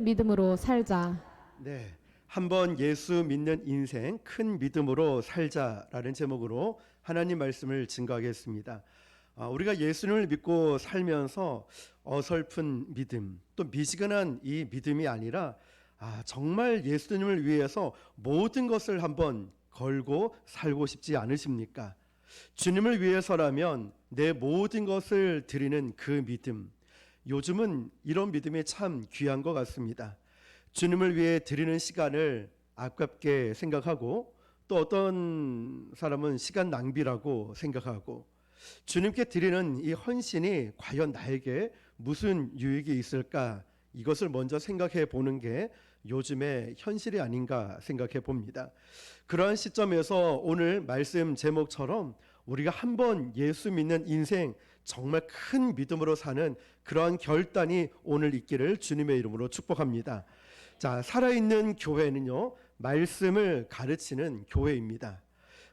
믿음으로 살자. 네, 한번 예수 믿는 인생 큰 믿음으로 살자라는 제목으로 하나님 말씀을 증거하겠습니다. 우리가 예수님을 믿고 살면서 어설픈 믿음, 또 미지근한 이 믿음이 아니라 정말 예수님을 위해서 모든 것을 한번 걸고 살고 싶지 않으십니까? 주님을 위해서라면 내 모든 것을 드리는 그 믿음, 요즘은 이런 믿음이 참 귀한 것 같습니다. 주님을 위해 드리는 시간을 아깝게 생각하고, 또 어떤 사람은 시간 낭비라고 생각하고, 주님께 드리는 이 헌신이 과연 나에게 무슨 유익이 있을까, 이것을 먼저 생각해 보는 게 요즘의 현실이 아닌가 생각해 봅니다. 그러한 시점에서 오늘 말씀 제목처럼 우리가 한번 예수 믿는 인생 정말 큰 믿음으로 사는 그러한 결단이 오늘 있기를 주님의 이름으로 축복합니다. 자, 살아있는 교회는요, 말씀을 가르치는 교회입니다.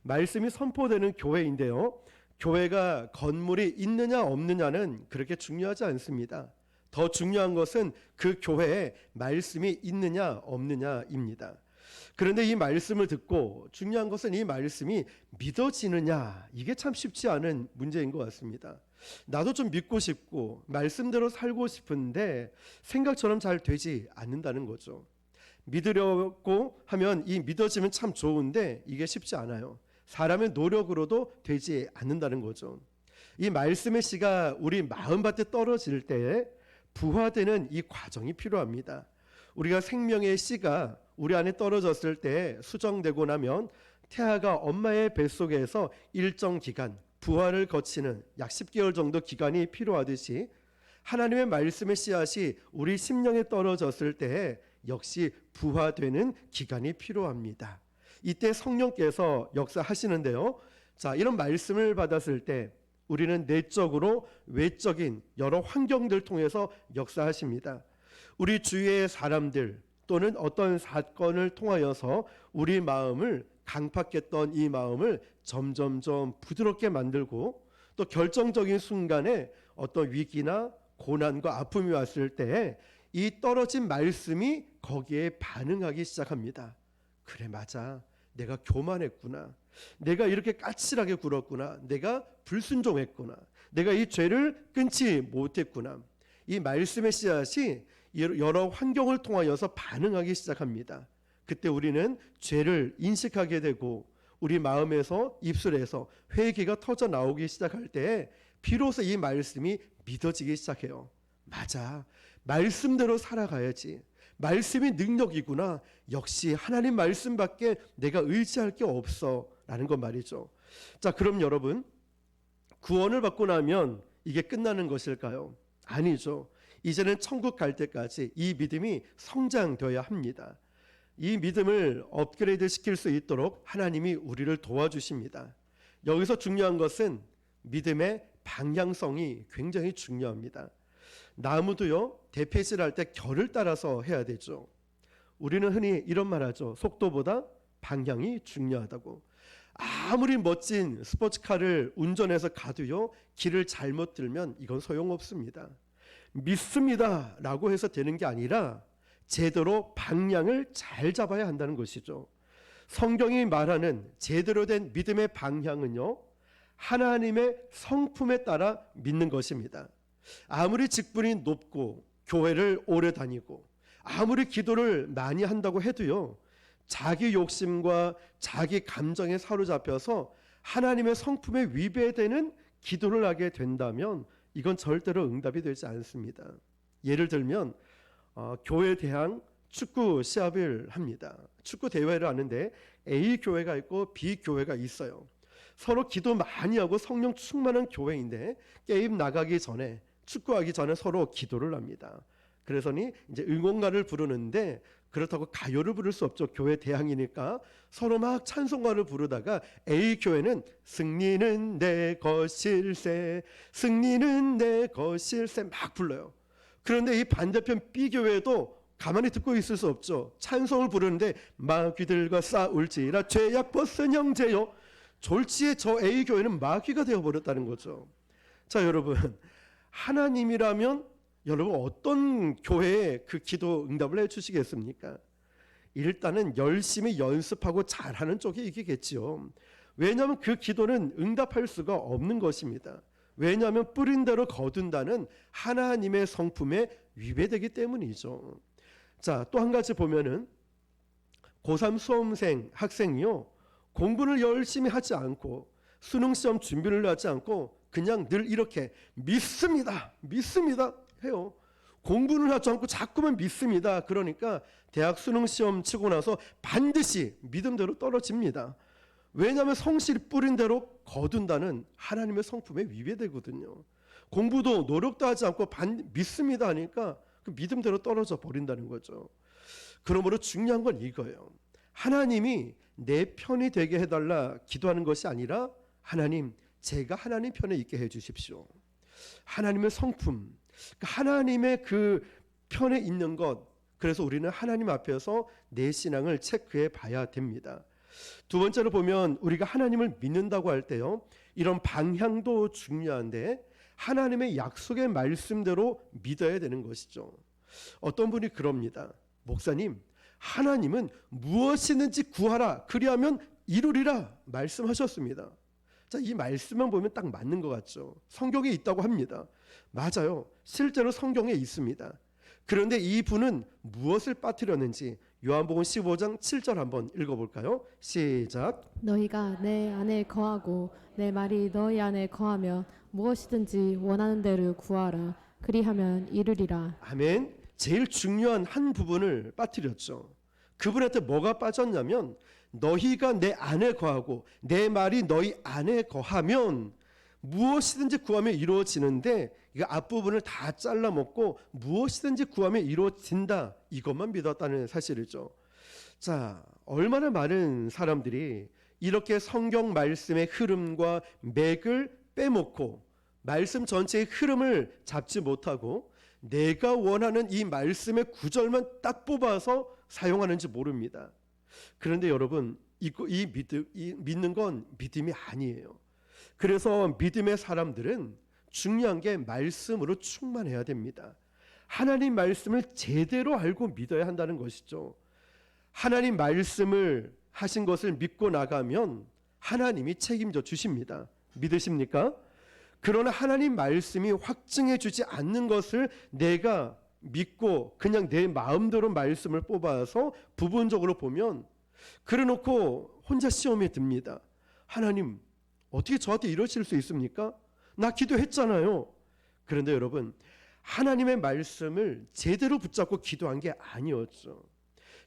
말씀이 선포되는 교회인데요, 교회가 건물이 있느냐 없느냐는 그렇게 중요하지 않습니다. 더 중요한 것은 그 교회에 말씀이 있느냐 없느냐입니다. 그런데 이 말씀을 듣고 중요한 것은 이 말씀이 믿어지느냐, 이게 참 쉽지 않은 문제인 것 같습니다. 나도 좀 믿고 싶고 말씀대로 살고 싶은데 생각처럼 잘 되지 않는다는 거죠. 믿으려고 하면 이 믿어지면 참 좋은데 이게 쉽지 않아요. 사람의 노력으로도 되지 않는다는 거죠. 이 말씀의 씨가 우리 마음밭에 떨어질 때에 부화되는 이 과정이 필요합니다. 우리가 생명의 씨가 우리 안에 떨어졌을 때 수정되고 나면 태아가 엄마의 뱃속에서 일정 기간 부화를 거치는 약 10개월 정도 기간이 필요하듯이 하나님의 말씀의 씨앗이 우리 심령에 떨어졌을 때 역시 부화되는 기간이 필요합니다. 이때 성령께서 역사하시는데요. 자, 이런 말씀을 받았을 때 우리는 내적으로 외적인 여러 환경들 통해서 역사하십니다. 우리 주위의 사람들 또는 어떤 사건을 통하여서 우리 마음을 강팍했던 이 마음을 점점점 부드럽게 만들고, 또 결정적인 순간에 어떤 위기나 고난과 아픔이 왔을 때 이 떨어진 말씀이 거기에 반응하기 시작합니다. 그래, 맞아, 내가 교만했구나, 내가 이렇게 까칠하게 굴었구나, 내가 불순종했구나, 내가 이 죄를 끊지 못했구나. 이 말씀의 씨앗이 여러 환경을 통하여서 반응하기 시작합니다. 그때 우리는 죄를 인식하게 되고 우리 마음에서 입술에서 회개가 터져 나오기 시작할 때 비로소 이 말씀이 믿어지기 시작해요. 맞아, 말씀대로 살아가야지, 말씀이 능력이구나, 역시 하나님 말씀밖에 내가 의지할 게 없어 라는 것 말이죠. 자, 그럼 여러분, 구원을 받고 나면 이게 끝나는 것일까요? 아니죠. 이제는 천국 갈 때까지 이 믿음이 성장되어야 합니다. 이 믿음을 업그레이드 시킬 수 있도록 하나님이 우리를 도와주십니다. 여기서 중요한 것은 믿음의 방향성이 굉장히 중요합니다. 나무도요, 대패질할 때 결을 따라서 해야 되죠. 우리는 흔히 이런 말 하죠. 속도보다 방향이 중요하다고. 아무리 멋진 스포츠카를 운전해서 가도요, 길을 잘못 들면 이건 소용없습니다. 믿습니다 라고 해서 되는 게 아니라 제대로 방향을 잘 잡아야 한다는 것이죠. 성경이 말하는 제대로 된 믿음의 방향은요, 하나님의 성품에 따라 믿는 것입니다. 아무리 직분이 높고 교회를 오래 다니고 아무리 기도를 많이 한다고 해도요, 자기 욕심과 자기 감정에 사로잡혀서 하나님의 성품에 위배되는 기도를 하게 된다면 이건 절대로 응답이 되지 않습니다. 예를 들면 교회 대항 축구 시합을 합니다. 축구 대회를 하는데 A 교회가 있고 B 교회가 있어요. 서로 기도 많이 하고 성령 충만한 교회인데 게임 나가기 전에, 축구하기 전에 서로 기도를 합니다. 그래서니 이제 응원가를 부르는데 그렇다고 가요를 부를 수 없죠. 교회 대항이니까 서로 막 찬송가를 부르다가 A 교회는 승리는 내 것일세, 승리는 내 것일세 막 불러요. 그런데 이 반대편 B 교회도 가만히 듣고 있을 수 없죠. 찬송을 부르는데 마귀들과 싸울지라 죄악 벗은 형제요. 졸지에 저 A 교회는 마귀가 되어버렸다는 거죠. 자, 여러분, 하나님이라면 여러분 어떤 교회에 그 기도 응답을 해주시겠습니까? 일단은 열심히 연습하고 잘하는 쪽이 이기겠지요. 왜냐하면 그 기도는 응답할 수가 없는 것입니다. 왜냐하면 뿌린 대로 거둔다는 하나님의 성품에 위배되기 때문이죠. 자, 또 한 가지 보면은 고3 수험생 학생이요, 공부를 열심히 하지 않고 수능 시험 준비를 하지 않고 그냥 늘 이렇게 믿습니다 해요. 공부는 하지 않고 자꾸만 믿습니다. 그러니까 대학 수능 시험 치고 나서 반드시 믿음대로 떨어집니다. 왜냐하면 성실히 뿌린 대로 거둔다는 하나님의 성품에 위배되거든요. 공부도 노력도 하지 않고 믿습니다 하니까 그 믿음대로 떨어져 버린다는 거죠. 그러므로 중요한 건 이거예요. 하나님이 내 편이 되게 해달라 기도하는 것이 아니라, 하나님, 제가 하나님 편에 있게 해주십시오. 하나님의 성품, 하나님의 그 편에 있는 것, 그래서 우리는 하나님 앞에서 내 신앙을 체크해 봐야 됩니다. 두 번째로 보면 우리가 하나님을 믿는다고 할 때요, 이런 방향도 중요한데 하나님의 약속의 말씀대로 믿어야 되는 것이죠. 어떤 분이 그럽니다. 목사님, 하나님은 무엇이든지 구하라 그리하면 이루리라 말씀하셨습니다. 자, 이 말씀만 보면 딱 맞는 것 같죠. 성경에 있다고 합니다. 맞아요. 실제로 성경에 있습니다. 그런데 이 분은 무엇을 빠뜨렸는지 요한복음 15장 7절 한번 읽어볼까요? 시작. 너희가 내 안에 거하고 내 말이 너희 안에 거하면 무엇이든지 원하는 대로 구하라 그리하면 이루리라. 아멘. 제일 중요한 한 부분을 빠뜨렸죠. 그분한테 뭐가 빠졌냐면, 너희가 내 안에 거하고 내 말이 너희 안에 거하면 무엇이든지 구하면 이루어지는데, 이거 앞부분을 다 잘라먹고 무엇이든지 구하면 이루어진다, 이것만 믿었다는 사실이죠. 자, 얼마나 많은 사람들이 이렇게 성경 말씀의 흐름과 맥을 빼먹고 말씀 전체의 흐름을 잡지 못하고 내가 원하는 이 말씀의 구절만 딱 뽑아서 사용하는지 모릅니다. 그런데 여러분, 믿는 건 믿음이 아니에요. 그래서 믿음의 사람들은 중요한 게 말씀으로 충만해야 됩니다. 하나님 말씀을 제대로 알고 믿어야 한다는 것이죠. 하나님 말씀을 하신 것을 믿고 나가면 하나님이 책임져 주십니다. 믿으십니까? 그러나 하나님 말씀이 확증해 주지 않는 것을 내가 믿고 그냥 내 마음대로 말씀을 뽑아서 부분적으로 보면, 그래놓고 혼자 시험에 듭니다. 하나님, 어떻게 저한테 이러실 수 있습니까? 나 기도했잖아요. 그런데 여러분, 하나님의 말씀을 제대로 붙잡고 기도한 게 아니었죠.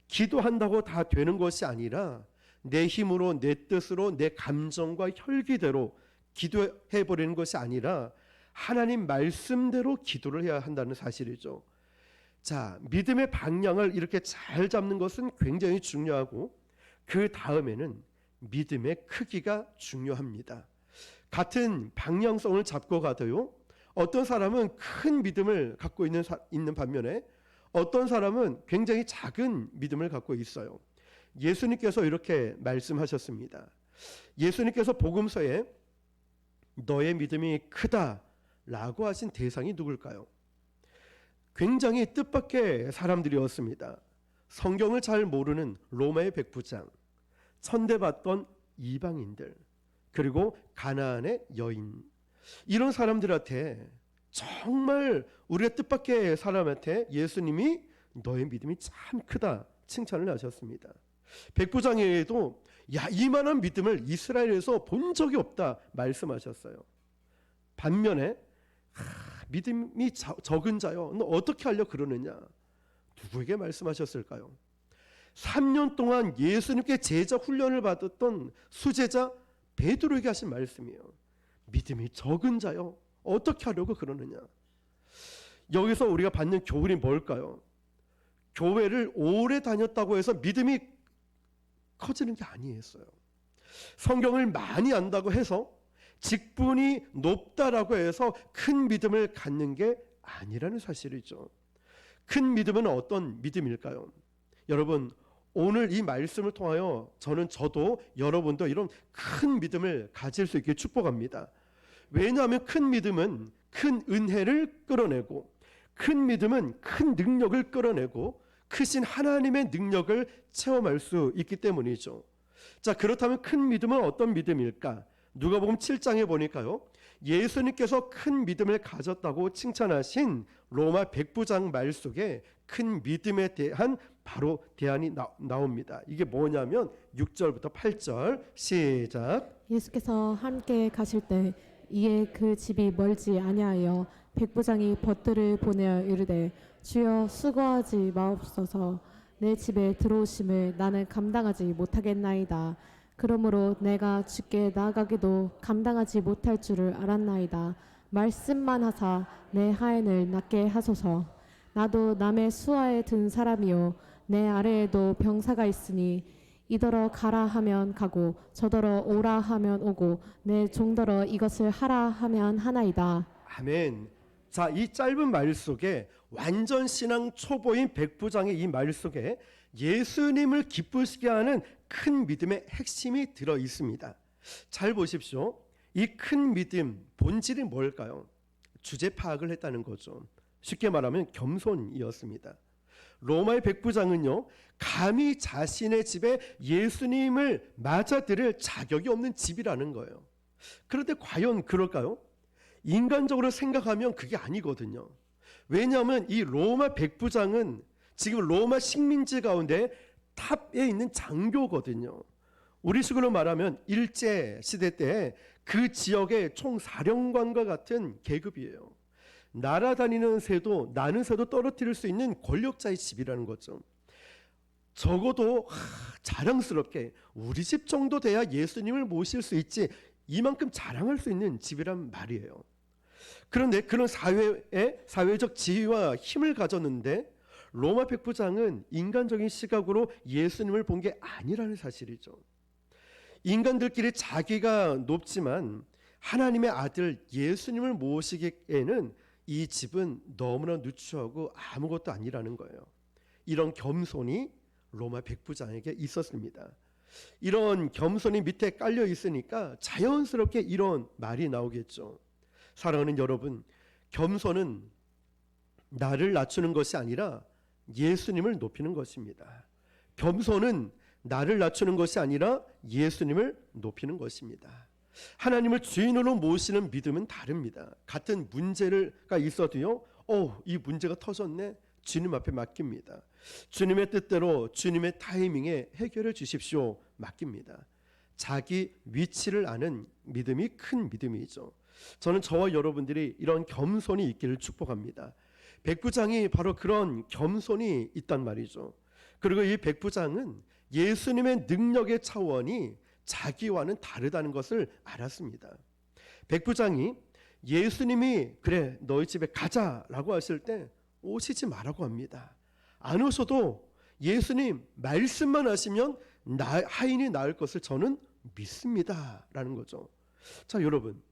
기도한다고 다 되는 것이 아니라 내 힘으로, 내 뜻으로, 내 감정과 혈기대로 기도해버리는 것이 아니라 하나님 말씀대로 기도를 해야 한다는 사실이죠. 자, 믿음의 방향을 이렇게 잘 잡는 것은 굉장히 중요하고, 그 다음에는 믿음의 크기가 중요합니다. 같은 방향성을 잡고 가도요, 어떤 사람은 큰 믿음을 갖고 있는 반면에 어떤 사람은 굉장히 작은 믿음을 갖고 있어요. 예수님께서 이렇게 말씀하셨습니다. 예수님께서 복음서에 너의 믿음이 크다라고 하신 대상이 누굴까요? 굉장히 뜻밖의 사람들이었습니다. 성경을 잘 모르는 로마의 백부장, 천대받던 이방인들, 그리고 가나안의 여인, 이런 사람들한테, 정말 우리가 뜻밖의 사람한테 예수님이 너의 믿음이 참 크다 칭찬을 하셨습니다. 백부장에게도 이만한 믿음을 이스라엘에서 본 적이 없다 말씀하셨어요. 반면에 믿음이 적은 자여, 너 어떻게 하려 그러느냐, 누구에게 말씀하셨을까요? 3년 동안 예수님께 제자 훈련을 받았던 수제자 베드로에게 하신 말씀이에요. 믿음이 적은 자여, 어떻게 하려고 그러느냐. 여기서 우리가 받는 교훈이 뭘까요? 교회를 오래 다녔다고 해서 믿음이 커지는 게 아니었어요. 성경을 많이 안다고 해서, 직분이 높다라고 해서 큰 믿음을 갖는 게 아니라는 사실이죠. 큰 믿음은 어떤 믿음일까요? 여러분, 오늘 이 말씀을 통하여 저도 여러분도 이런 큰 믿음을 가질 수 있게 축복합니다. 왜냐하면 큰 믿음은 큰 은혜를 끌어내고, 큰 믿음은 큰 능력을 끌어내고 크신 하나님의 능력을 체험할 수 있기 때문이죠. 자, 그렇다면 큰 믿음은 어떤 믿음일까? 누가복음 7장에 보니까요, 예수님께서 큰 믿음을 가졌다고 칭찬하신 로마 백부장 말 속에 큰 믿음에 대한 바로 대안이 나옵니다. 이게 뭐냐면 6절부터 8절 시작. 예수께서 함께 가실 때 이에 그 집이 멀지 아니하여 백부장이 벗들을 보내어 이르되 주여 수고하지 마옵소서 내 집에 들어오심을 나는 감당하지 못하겠나이다. 그러므로 내가 주께 나아가기도 감당하지 못할 줄을 알았나이다. 말씀만 하사 내 하인을 낫게 하소서. 나도 남의 수하에 든 사람이요 내 아래에도 병사가 있으니 이더러 가라 하면 가고 저더러 오라 하면 오고 내 종더러 이것을 하라 하면 하나이다. 아멘. 자, 이 짧은 말 속에 완전 신앙 초보인 백부장의 이 말 속에 예수님을 기쁘시게 하는 큰 믿음의 핵심이 들어 있습니다. 잘 보십시오. 이 큰 믿음 본질이 뭘까요? 주제 파악을 했다는 거죠. 쉽게 말하면 겸손이었습니다. 로마의 백부장은요, 감히 자신의 집에 예수님을 맞아들일 자격이 없는 집이라는 거예요. 그런데 과연 그럴까요? 인간적으로 생각하면 그게 아니거든요. 왜냐하면 이 로마 백부장은 지금 로마 식민지 가운데 탑에 있는 장교거든요. 우리식으로 말하면 일제 시대 때 그 지역의 총사령관과 같은 계급이에요. 날아다니는 새도 나는 새도 떨어뜨릴 수 있는 권력자의 집이라는 거죠. 적어도 자랑스럽게 우리 집 정도 돼야 예수님을 모실 수 있지, 이만큼 자랑할 수 있는 집이란 말이에요. 그런데 그런 사회적 지위와 힘을 가졌는데 로마 백부장은 인간적인 시각으로 예수님을 본 게 아니라는 사실이죠. 인간들끼리 자기가 높지만 하나님의 아들 예수님을 모시기에는 이 집은 너무나 누추하고 아무것도 아니라는 거예요. 이런 겸손이 로마 백부장에게 있었습니다. 이런 겸손이 밑에 깔려 있으니까 자연스럽게 이런 말이 나오겠죠. 사랑하는 여러분, 겸손은 나를 낮추는 것이 아니라 예수님을 높이는 것입니다. 겸손은 나를 낮추는 것이 아니라 예수님을 높이는 것입니다. 하나님을 주인으로 모시는 믿음은 다릅니다. 같은 문제가 있어도요, 이 문제가 터졌네, 주님 앞에 맡깁니다. 주님의 뜻대로 주님의 타이밍에 해결해 주십시오, 맡깁니다. 자기 위치를 아는 믿음이 큰 믿음이죠. 저는 저와 여러분들이 이런 겸손이 있기를 축복합니다. 백부장이 바로 그런 겸손이 있단 말이죠. 그리고 이 백부장은 예수님의 능력의 차원이 자기와는 다르다는 것을 알았습니다. 백부장이 예수님이 그래 너희 집에 가자라고 하실 때 오시지 말라고 합니다. 안 오셔도 예수님 말씀만 하시면 하인이 나을 것을 저는 믿습니다 라는 거죠. 자, 여러분,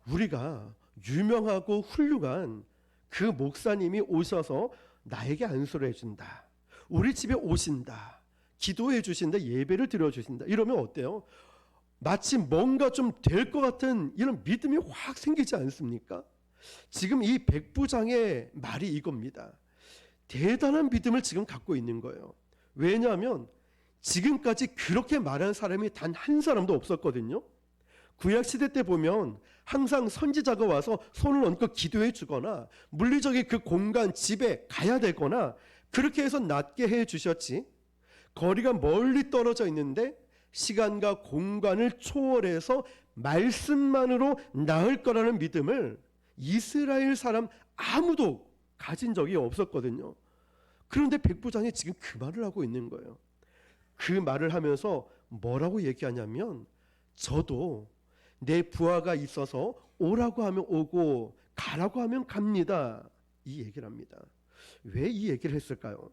우리가 유명하고 훌륭한 그 목사님이 오셔서 나에게 안수를 해준다, 우리 집에 오신다, 기도해 주신다, 예배를 드려 주신다, 이러면 어때요? 마치 뭔가 좀 될 것 같은 이런 믿음이 확 생기지 않습니까? 지금 이 백부장의 말이 이겁니다. 대단한 믿음을 지금 갖고 있는 거예요. 왜냐하면 지금까지 그렇게 말한 사람이 단 한 사람도 없었거든요. 구약시대 때 보면 항상 선지자가 와서 손을 얹고 기도해 주거나 물리적인 그 공간 집에 가야 되거나 그렇게 해서 낫게 해 주셨지, 거리가 멀리 떨어져 있는데 시간과 공간을 초월해서 말씀만으로 나을 거라는 믿음을 이스라엘 사람 아무도 가진 적이 없었거든요. 그런데 백부장이 지금 그 말을 하고 있는 거예요. 그 말을 하면서 뭐라고 얘기하냐면, 저도 내 부하가 있어서 오라고 하면 오고 가라고 하면 갑니다, 이 얘기를 합니다. 왜 이 얘기를 했을까요?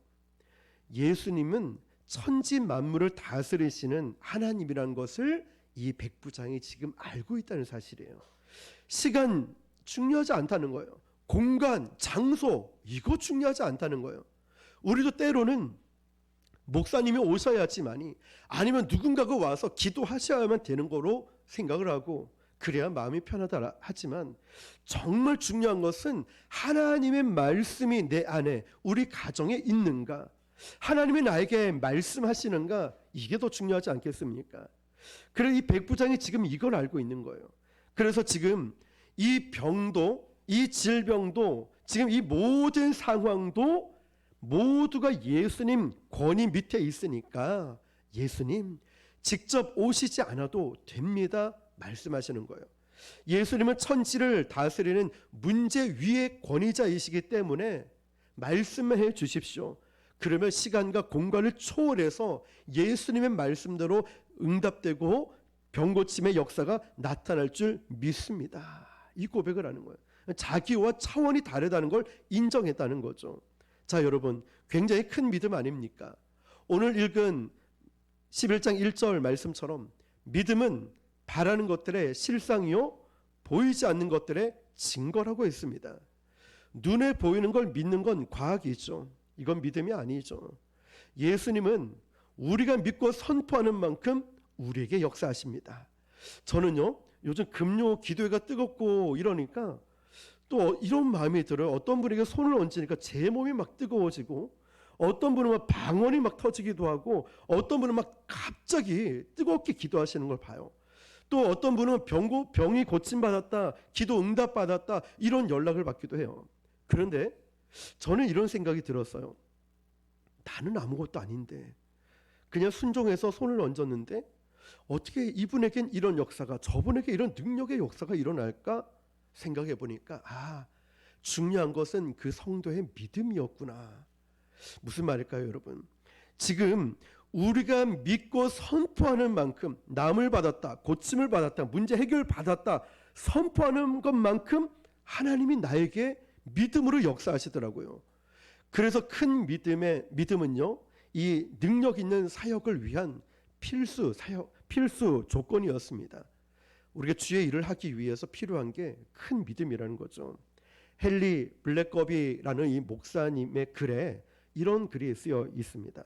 예수님은 천지 만물을 다스리시는 하나님이라는 것을 이 백부장이 지금 알고 있다는 사실이에요. 시간 중요하지 않다는 거예요. 공간, 장소, 이거 중요하지 않다는 거예요. 우리도 때로는 목사님이 오셔야지만이, 아니면 누군가가 와서 기도하셔야만 되는 거로 생각을 하고, 그래야 마음이 편하다 하지만 정말 중요한 것은 하나님의 말씀이 내 안에 우리 가정에 있는가, 하나님이 나에게 말씀하시는가, 이게 더 중요하지 않겠습니까? 그래서 이 백부장이 지금 이걸 알고 있는 거예요. 그래서 지금 이 병도, 이 질병도, 지금 이 모든 상황도 모두가 예수님 권위 밑에 있으니까 예수님 직접 오시지 않아도 됩니다 말씀하시는 거예요. 예수님은 천지를 다스리는 문제 위의 권위자이시기 때문에 말씀해 주십시오. 그러면 시간과 공간을 초월해서 예수님의 말씀대로 응답되고 병고침의 역사가 나타날 줄 믿습니다. 이 고백을 하는 거예요. 자기와 차원이 다르다는 걸 인정했다는 거죠. 자, 여러분, 굉장히 큰 믿음 아닙니까? 오늘 읽은 11장 1절 말씀처럼 믿음은 바라는 것들의 실상이요 보이지 않는 것들의 증거라고 했습니다. 눈에 보이는 걸 믿는 건 과학이죠. 이건 믿음이 아니죠. 예수님은 우리가 믿고 선포하는 만큼 우리에게 역사하십니다. 저는요, 요즘 금요 기도회가 뜨겁고 이러니까 또 이런 마음이 들어요. 어떤 분에게 손을 얹으니까 제 몸이 막 뜨거워지고, 어떤 분은 막 방언이 막 터지기도 하고, 어떤 분은 막 갑자기 뜨겁게 기도하시는 걸 봐요. 또 어떤 분은 병이 고침받았다, 기도 응답받았다, 이런 연락을 받기도 해요. 그런데 저는 이런 생각이 들었어요. 나는 아무것도 아닌데 그냥 순종해서 손을 얹었는데 어떻게 이분에겐 이런 역사가, 저분에게 이런 능력의 역사가 일어날까 생각해 보니까 중요한 것은 그 성도의 믿음이었구나. 무슨 말일까요, 여러분? 지금 우리가 믿고 선포하는 만큼 남을 받았다, 고침을 받았다, 문제 해결 받았다 선포하는 것만큼 하나님이 나에게 믿음으로 역사하시더라고요. 그래서 큰 믿음은요, 이 능력 있는 사역을 위한 필수 조건이었습니다. 우리가 주의 일을 하기 위해서 필요한 게 큰 믿음이라는 거죠. 헨리 블랙거비라는 이 목사님의 글에 이런 글이 쓰여 있습니다.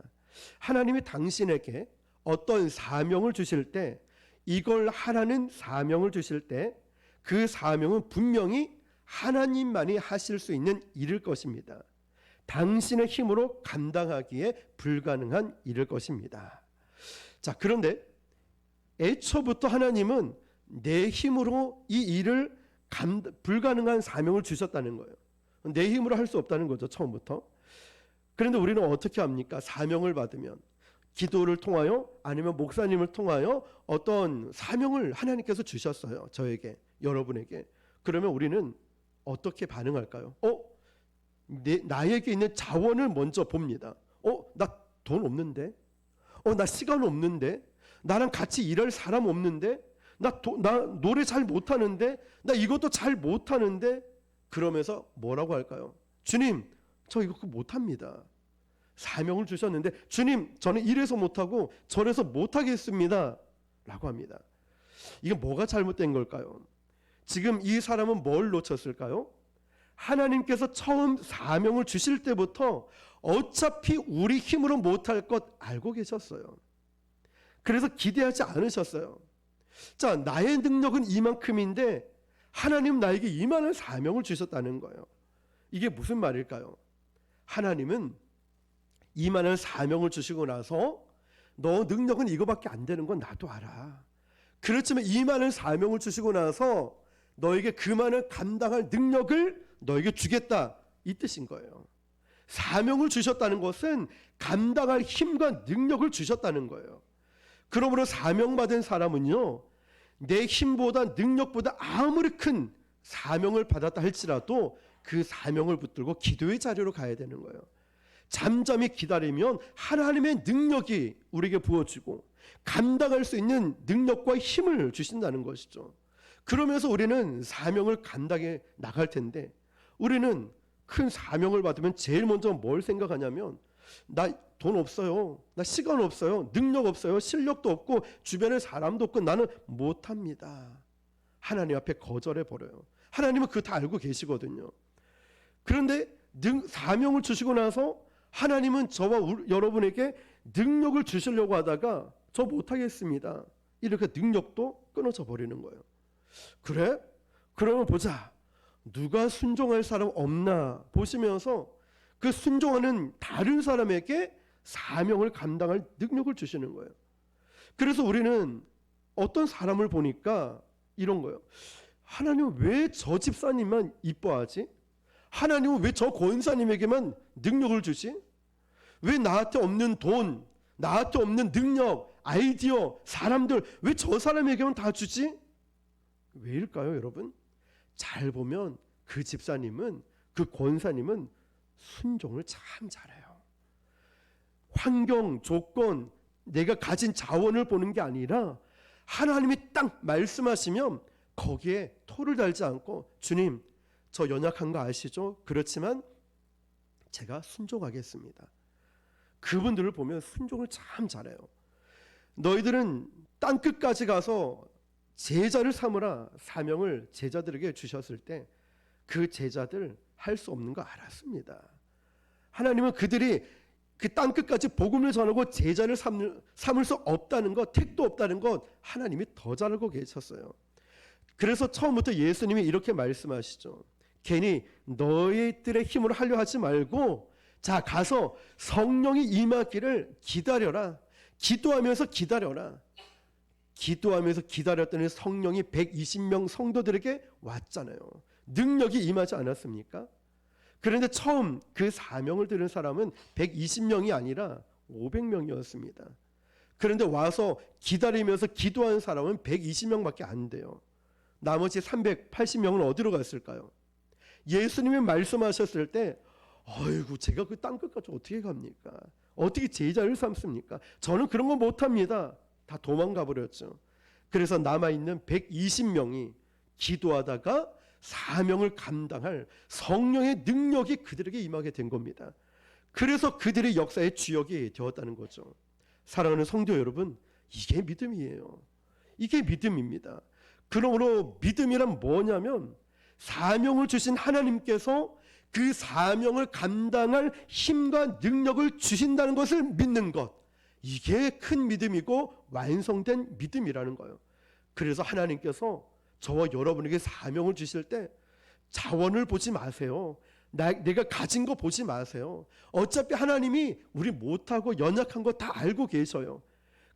하나님이 당신에게 어떤 사명을 주실 때, 이걸 하라는 사명을 주실 때 그 사명은 분명히 하나님만이 하실 수 있는 일일 것입니다. 당신의 힘으로 감당하기에 불가능한 일일 것입니다. 자, 그런데 애초부터 하나님은 내 힘으로 이 일을 불가능한 사명을 주셨다는 거예요. 내 힘으로 할 수 없다는 거죠, 처음부터. 그런데 우리는 어떻게 합니까? 사명을 받으면 기도를 통하여 아니면 목사님을 통하여 어떤 사명을 하나님께서 주셨어요. 저에게, 여러분에게. 그러면 우리는 어떻게 반응할까요? 나에게 있는 자원을 먼저 봅니다. 나 돈 없는데? 나 시간 없는데? 나랑 같이 일할 사람 없는데? 나 노래 잘 못하는데? 나 이것도 잘 못하는데? 그러면서 뭐라고 할까요? 주님, 저 이거 못합니다. 사명을 주셨는데 주님, 저는 이래서 못하고 저래서 못하겠습니다 라고 합니다. 이게 뭐가 잘못된 걸까요? 지금 이 사람은 뭘 놓쳤을까요? 하나님께서 처음 사명을 주실 때부터 어차피 우리 힘으로 못할 것 알고 계셨어요. 그래서 기대하지 않으셨어요. 자, 나의 능력은 이만큼인데 하나님 나에게 이만한 사명을 주셨다는 거예요. 이게 무슨 말일까요? 하나님은 이만한 사명을 주시고 나서 너 능력은 이거밖에 안 되는 건 나도 알아. 그렇지만 이만한 사명을 주시고 나서 너에게 그만한 감당할 능력을 너에게 주겠다, 이 뜻인 거예요. 사명을 주셨다는 것은 감당할 힘과 능력을 주셨다는 거예요. 그러므로 사명받은 사람은요, 내 힘보다 능력보다 아무리 큰 사명을 받았다 할지라도 그 사명을 붙들고 기도의 자리로 가야 되는 거예요. 잠잠히 기다리면 하나님의 능력이 우리에게 부어지고 감당할 수 있는 능력과 힘을 주신다는 것이죠. 그러면서 우리는 사명을 감당해 나갈 텐데, 우리는 큰 사명을 받으면 제일 먼저 뭘 생각하냐면, 나 돈 없어요, 나 시간 없어요, 능력 없어요, 실력도 없고 주변에 사람도 없고 나는 못합니다. 하나님 앞에 거절해 버려요. 하나님은 그거 다 알고 계시거든요. 그런데 사명을 주시고 나서 하나님은 저와 여러분에게 능력을 주시려고 하다가 저 못하겠습니다, 이렇게 능력도 끊어져 버리는 거예요. 그래? 그러면 보자. 누가 순종할 사람 없나 보시면서 그 순종하는 다른 사람에게 사명을 감당할 능력을 주시는 거예요. 그래서 우리는 어떤 사람을 보니까 이런 거예요. 하나님은 왜 저 집사님만 이뻐하지? 하나님은 왜 저 권사님에게만 능력을 주지? 왜 나한테 없는 돈, 나한테 없는 능력, 아이디어, 사람들 왜 저 사람에게만 다 주지? 왜일까요, 여러분? 잘 보면 그 집사님은, 그 권사님은 순종을 참 잘해요. 환경, 조건, 내가 가진 자원을 보는 게 아니라 하나님이 딱 말씀하시면 거기에 토를 달지 않고, 주님, 저 연약한 거 아시죠? 그렇지만 제가 순종하겠습니다. 그분들을 보면 순종을 참 잘해요. 너희들은 땅끝까지 가서 제자를 삼으라 사명을 제자들에게 주셨을 때 그 제자들 할 수 없는 거 알았습니다. 하나님은 그들이 그 땅끝까지 복음을 전하고 제자를 삼을 수 없다는 것, 택도 없다는 것 하나님이 더 잘 알고 계셨어요. 그래서 처음부터 예수님이 이렇게 말씀하시죠. 괜히 너희들의 힘으로 하려 하지 말고 자 가서 성령이 임하기를 기다려라. 기도하면서 기다려라. 기도하면서 기다렸더니 성령이 120명 성도들에게 왔잖아요. 능력이 임하지 않았습니까? 그런데 처음 그 사명을 들은 사람은 120명이 아니라 500명이었습니다. 그런데 와서 기다리면서 기도한 사람은 120명밖에 안 돼요. 나머지 380명은 어디로 갔을까요? 예수님이 말씀하셨을 때 어이구 제가 그 땅끝까지 어떻게 갑니까? 어떻게 제자를 삼습니까? 저는 그런 거 못합니다. 다 도망가 버렸죠. 그래서 남아있는 120명이 기도하다가 사명을 감당할 성령의 능력이 그들에게 임하게 된 겁니다. 그래서 그들의 역사의 주역이 되었다는 거죠. 사랑하는 성도 여러분, 이게 믿음이에요. 이게 믿음입니다. 그러므로 믿음이란 뭐냐면 사명을 주신 하나님께서 그 사명을 감당할 힘과 능력을 주신다는 것을 믿는 것, 이게 큰 믿음이고 완성된 믿음이라는 거예요. 그래서 하나님께서 저와 여러분에게 사명을 주실 때 자원을 보지 마세요. 내가 가진 거 보지 마세요. 어차피 하나님이 우리 못하고 연약한 거 다 알고 계셔요.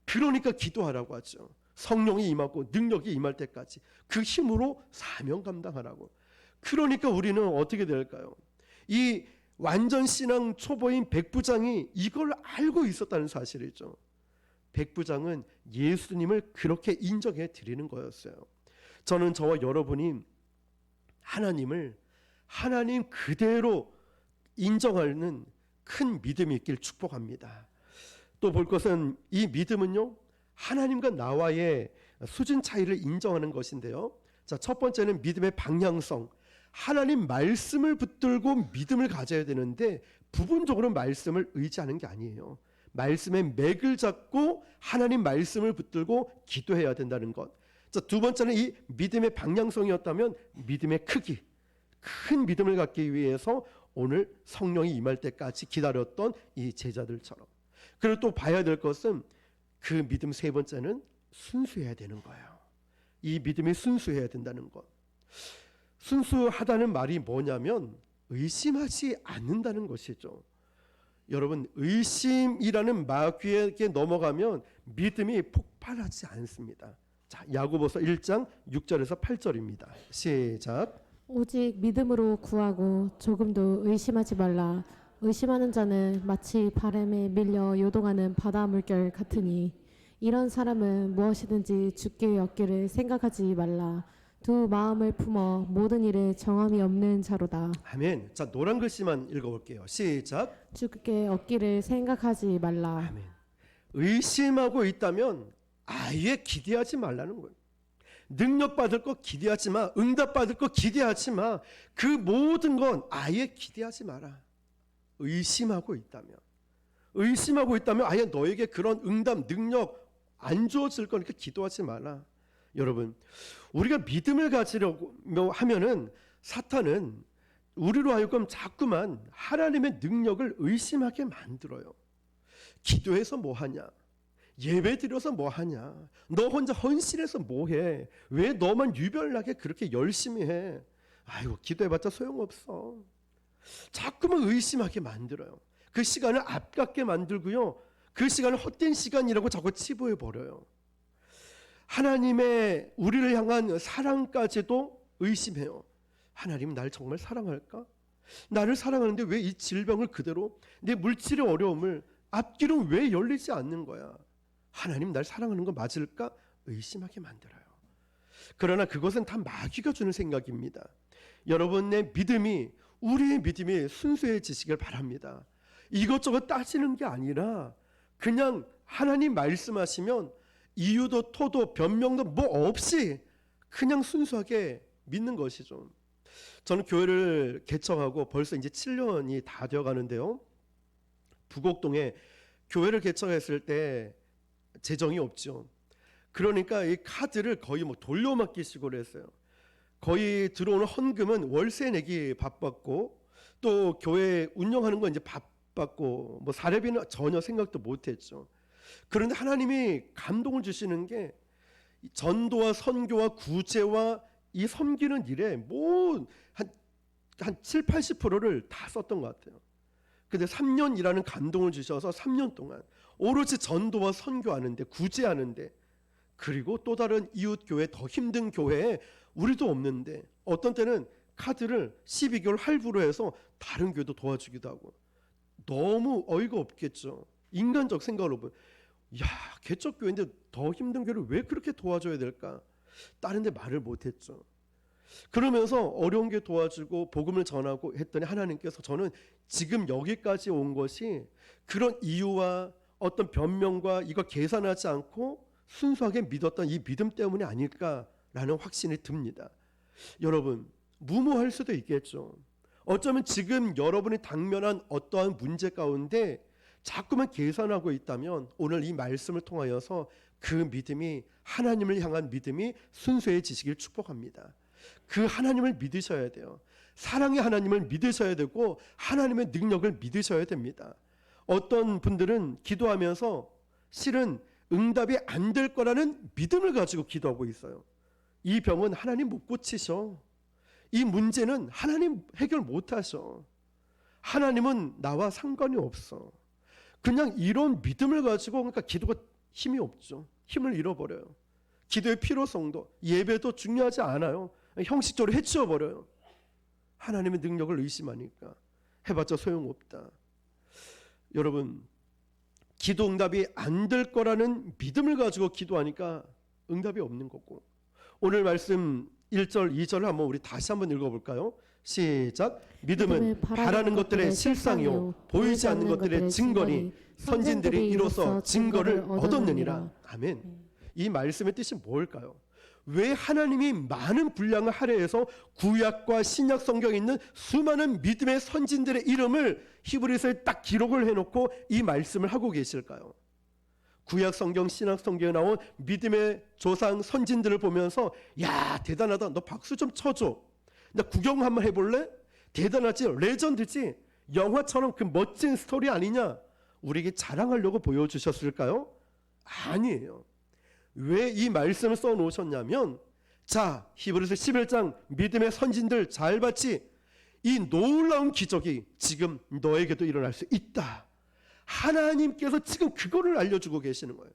그러니까 기도하라고 하죠. 성령이 임하고 능력이 임할 때까지 그 힘으로 사명 감당하라고. 그러니까 우리는 어떻게 될까요? 이 완전 신앙 초보인 백부장이 이걸 알고 있었다는 사실이죠. 백부장은 예수님을 그렇게 인정해 드리는 거였어요. 저는 저와 여러분이 하나님을 하나님 그대로 인정하는 큰 믿음이 있길 축복합니다. 또 볼 것은 이 믿음은요, 하나님과 나와의 수준 차이를 인정하는 것인데요. 자, 첫 번째는 믿음의 방향성. 하나님 말씀을 붙들고 믿음을 가져야 되는데 부분적으로 말씀을 의지하는 게 아니에요. 말씀의 맥을 잡고 하나님 말씀을 붙들고 기도해야 된다는 것. 자, 두 번째는 이 믿음의 방향성이었다면 믿음의 크기. 큰 믿음을 갖기 위해서 오늘 성령이 임할 때까지 기다렸던 이 제자들처럼. 그리고 또 봐야 될 것은 그 믿음 세 번째는 순수해야 되는 거예요. 이 믿음이 순수해야 된다는 것. 순수하다는 말이 뭐냐면 의심하지 않는다는 것이죠. 여러분, 의심이라는 마귀에게 넘어가면 믿음이 폭발하지 않습니다. 자, 야고보서 1장 6절에서 8절입니다. 시작. 오직 믿음으로 구하고 조금도 의심하지 말라. 의심하는 자는 마치 바람에 밀려 요동하는 바다 물결 같으니 이런 사람은 무엇이든지 주께 얻기를 생각하지 말라. 두 마음을 품어 모든 일에 정함이 없는 자로다. 아멘. 자, 노란 글씨만 읽어볼게요. 시작. 주께 얻기를 생각하지 말라. 아멘. 의심하고 있다면 아예 기대하지 말라는 거예요. 능력 받을 거 기대하지 마. 응답 받을 거 기대하지 마. 그 모든 건 아예 기대하지 마라. 의심하고 있다면 아예 너에게 그런 응답 능력 안 주어질 거니까 기도하지 마라. 여러분, 우리가 믿음을 가지려고 하면은 사탄은 우리로 하여금 자꾸만 하나님의 능력을 의심하게 만들어요. 기도해서 뭐 하냐? 예배 드려서 뭐 하냐? 너 혼자 헌신해서 뭐 해? 왜 너만 유별나게 그렇게 열심히 해? 아이고, 기도해봤자 소용없어. 자꾸만 의심하게 만들어요. 그 시간을 아깝게 만들고요. 그 시간을 헛된 시간이라고 자꾸 치부해 버려요. 하나님의 우리를 향한 사랑까지도 의심해요. 하나님 날 정말 사랑할까? 나를 사랑하는데 왜 이 질병을 그대로, 내 물질의 어려움을 앞길은 왜 열리지 않는 거야? 하나님 날 사랑하는 거 맞을까? 의심하게 만들어요. 그러나 그것은 다 마귀가 주는 생각입니다. 여러분의 믿음이, 우리의 믿음이 순수해지시길 바랍니다. 이것저것 따지는 게 아니라 그냥 하나님 말씀하시면 이유도 토도 변명도 뭐 없이 그냥 순수하게 믿는 것이죠. 저는 교회를 개척하고 벌써 이제 7년이 다 되어 가는데요. 부곡동에 교회를 개척했을 때 재정이 없죠. 그러니까 이 카드를 거의 뭐 돌려막기식으로 했어요. 거의 들어오는 헌금은 월세 내기 바빴고, 또 교회 운영하는 건 이제 바빴고, 뭐 사례비는 전혀 생각도 못했죠. 그런데 하나님이 감동을 주시는 게 전도와 선교와 구제와 이 섬기는 일에 뭐 한 7, 80%를 다 썼던 것 같아요. 근데 3년이라는 감동을 주셔서 3년 동안 오로지 전도와 선교하는데, 구제하는데, 그리고 또 다른 이웃 교회, 더 힘든 교회에 우리도 없는데 어떤 때는 카드를 12개월 할부로 해서 다른 교회도 도와주기도 하고. 너무 어이가 없겠죠. 인간적 생각으로 보면, 야, 개척교회인데 더 힘든 교회를 왜 그렇게 도와줘야 될까? 다른 데 말을 못했죠. 그러면서 어려운 게 도와주고 복음을 전하고 했더니 하나님께서, 저는 지금 여기까지 온 것이 그런 이유와 어떤 변명과 이거 계산하지 않고 순수하게 믿었던 이 믿음 때문이 아닐까라는 확신이 듭니다. 여러분, 무모할 수도 있겠죠. 어쩌면 지금 여러분이 당면한 어떠한 문제 가운데 자꾸만 계산하고 있다면 오늘 이 말씀을 통하여서 그 믿음이, 하나님을 향한 믿음이 순수해지시길 축복합니다. 그 하나님을 믿으셔야 돼요. 사랑의 하나님을 믿으셔야 되고 하나님의 능력을 믿으셔야 됩니다. 어떤 분들은 기도하면서 실은 응답이 안 될 거라는 믿음을 가지고 기도하고 있어요. 이 병은 하나님 못 고치셔. 이 문제는 하나님 해결 못 하셔. 하나님은 나와 상관이 없어. 그냥 이런 믿음을 가지고, 그러니까 기도가 힘이 없죠. 힘을 잃어버려요. 기도의 필요성도, 예배도 중요하지 않아요. 형식적으로 해치워버려요. 하나님의 능력을 의심하니까 해봤자 소용없다. 여러분, 기도 응답이 안 될 거라는 믿음을 가지고 기도하니까 응답이 없는 거고, 오늘 말씀 1절, 2절을 한번 우리 다시 한번 읽어볼까요? 시작. 믿음은 바라는 것들의 실상이요 보이지 않는 것들의 증거니 선진들이 이로써 증거를 얻었느니라. 아멘. 이 말씀의 뜻이 뭘까요? 왜 하나님이 많은 분량을 할애해서 구약과 신약 성경에 있는 수많은 믿음의 선진들의 이름을 히브리서에 딱 기록을 해놓고 이 말씀을 하고 계실까요? 구약 성경, 신약 성경에 나온 믿음의 조상 선진들을 보면서, 야, 대단하다, 너 박수 좀 쳐줘, 나 구경 한번 해볼래? 대단하지, 레전드지, 영화처럼 그 멋진 스토리 아니냐, 우리에게 자랑하려고 보여주셨을까요? 아니에요. 왜 이 말씀을 써놓으셨냐면, 자, 히브리서 11장 믿음의 선진들 잘 봤지? 이 놀라운 기적이 지금 너에게도 일어날 수 있다. 하나님께서 지금 그거를 알려주고 계시는 거예요.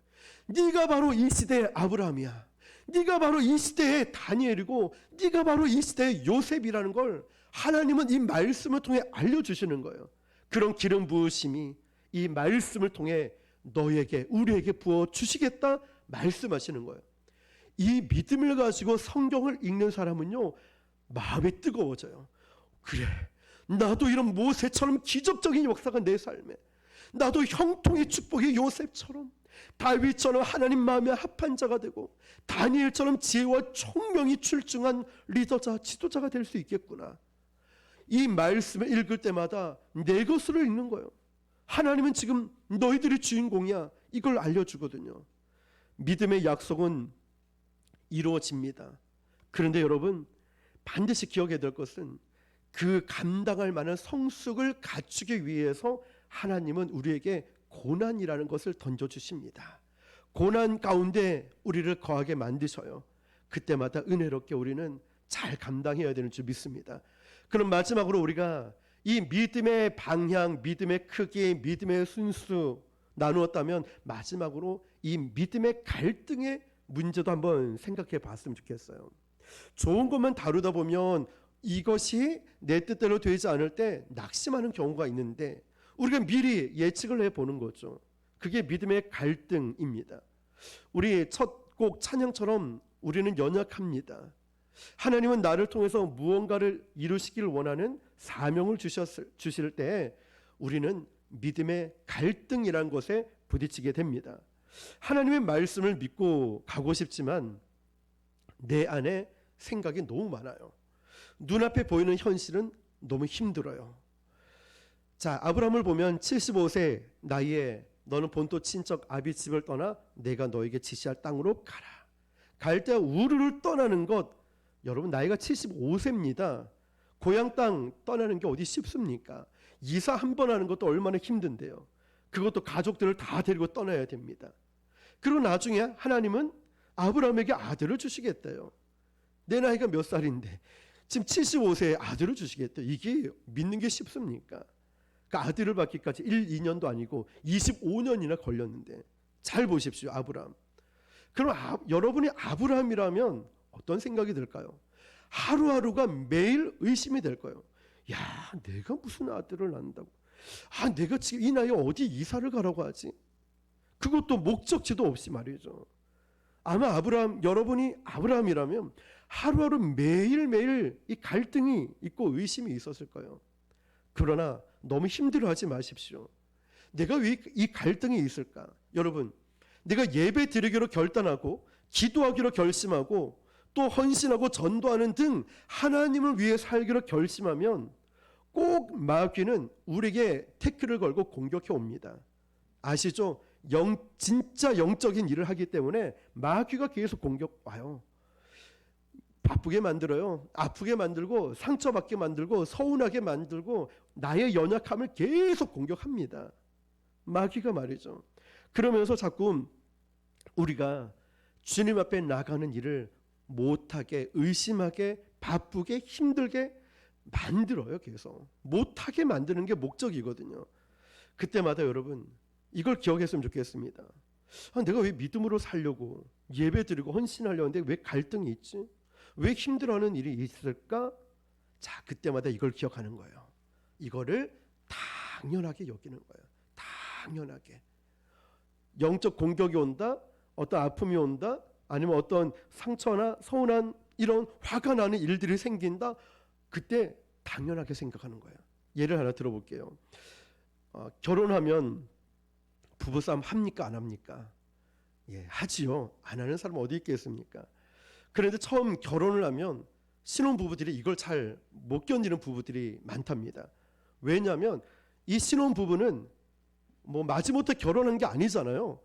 네가 바로 이 시대의 아브라함이야. 네가 바로 이 시대의 다니엘이고 네가 바로 이 시대의 요셉이라는 걸 하나님은 이 말씀을 통해 알려주시는 거예요. 그런 기름 부으심이 이 말씀을 통해 너에게, 우리에게 부어주시겠다 말씀하시는 거예요. 이 믿음을 가지고 성경을 읽는 사람은요, 마음이 뜨거워져요. 그래, 나도 이런 모세처럼 기적적인 역사가 내 삶에, 나도 형통의 축복의 요셉처럼, 다윗처럼 하나님 마음에 합한 자가 되고, 다니엘처럼 지혜와 총명이 출중한 리더자, 지도자가 될 수 있겠구나. 이 말씀을 읽을 때마다 내 것으로 읽는 거예요. 하나님은 지금 너희들이 주인공이야, 이걸 알려주거든요. 믿음의 약속은 이루어집니다. 그런데 여러분, 반드시 기억해야 될 것은 그 감당할 만한 성숙을 갖추기 위해서 하나님은 우리에게 고난이라는 것을 던져주십니다. 고난 가운데 우리를 거하게 만드셔요. 그때마다 은혜롭게 우리는 잘 감당해야 되는 줄 믿습니다. 그럼 마지막으로 우리가 이 믿음의 방향, 믿음의 크기, 믿음의 순수 나누었다면 마지막으로 이 믿음의 갈등의 문제도 한번 생각해 봤으면 좋겠어요. 좋은 것만 다루다 보면 이것이 내 뜻대로 되지 않을 때 낙심하는 경우가 있는데 우리가 미리 예측을 해보는 거죠. 그게 믿음의 갈등입니다. 우리 첫 곡 찬양처럼 우리는 연약합니다. 하나님은 나를 통해서 무언가를 이루시길 원하는 사명을 주실 때 우리는 믿음의 갈등이란 것에 부딪히게 됩니다. 하나님의 말씀을 믿고 가고 싶지만 내 안에 생각이 너무 많아요. 눈앞에 보이는 현실은 너무 힘들어요. 자, 아브라함을 보면 75세 나이에 너는 본토 친척 아비 집을 떠나 내가 너에게 지시할 땅으로 가라. 갈대 우르를 떠나는 것, 여러분 나이가 75세입니다. 고향 땅 떠나는 게 어디 쉽습니까? 이사 한 번 하는 것도 얼마나 힘든데요. 그것도 가족들을 다 데리고 떠나야 됩니다. 그리고 나중에 하나님은 아브라함에게 아들을 주시겠대요. 내 나이가 몇 살인데 지금 75세에 아들을 주시겠대요. 이게 믿는 게 쉽습니까? 그 아들을 받기까지 1, 2년도 아니고 25년이나 걸렸는데 잘 보십시오. 아브라함. 그럼 여러분이 아브라함이라면 어떤 생각이 들까요? 하루하루가 매일 의심이 될 거예요. 야, 내가 무슨 아들을 낳는다고? 내가 지금 이 나이에 어디 이사를 가라고 하지? 그것도 목적지도 없이 말이죠. 아마 여러분이 아브라함이라면 하루하루 매일매일 이 갈등이 있고 의심이 있었을 거예요. 그러나 너무 힘들어하지 마십시오. 내가 왜 이 갈등이 있을까? 여러분, 내가 예배 드리기로 결단하고 기도하기로 결심하고 또 헌신하고 전도하는 등 하나님을 위해 살기로 결심하면 꼭 마귀는 우리에게 태클을 걸고 공격해 옵니다. 아시죠? 진짜 영적인 일을 하기 때문에 마귀가 계속 공격 와요. 바쁘게 만들어요. 아프게 만들고 상처받게 만들고 서운하게 만들고 나의 연약함을 계속 공격합니다. 마귀가 말이죠. 그러면서 자꾸 우리가 주님 앞에 나가는 일을 못하게, 의심하게, 바쁘게, 힘들게 만들어요. 계속 못하게 만드는 게 목적이거든요. 그때마다 여러분 이걸 기억했으면 좋겠습니다. 내가 왜 믿음으로 살려고 예배드리고 헌신하려는데 왜 갈등이 있지? 왜 힘들어하는 일이 있을까? 자, 그때마다 이걸 기억하는 거예요. 이거를 당연하게 여기는 거예요. 당연하게. 영적 공격이 온다, 어떤 아픔이 온다, 아니면 어떤 상처나 서운한 이런 화가 나는 일들이 생긴다. 그때 당연하게 생각하는 거예요. 예를 하나 들어볼게요. 결혼하면 부부싸움 합니까? 안 합니까? 예, 하지요. 안 하는 사람 어디 있겠습니까? 그런데 처음 결혼을 하면 신혼부부들이 이걸 잘 못 견디는 부부들이 많답니다. 왜냐하면 이 신혼부부는 뭐 마지못해 결혼한 게 아니잖아요.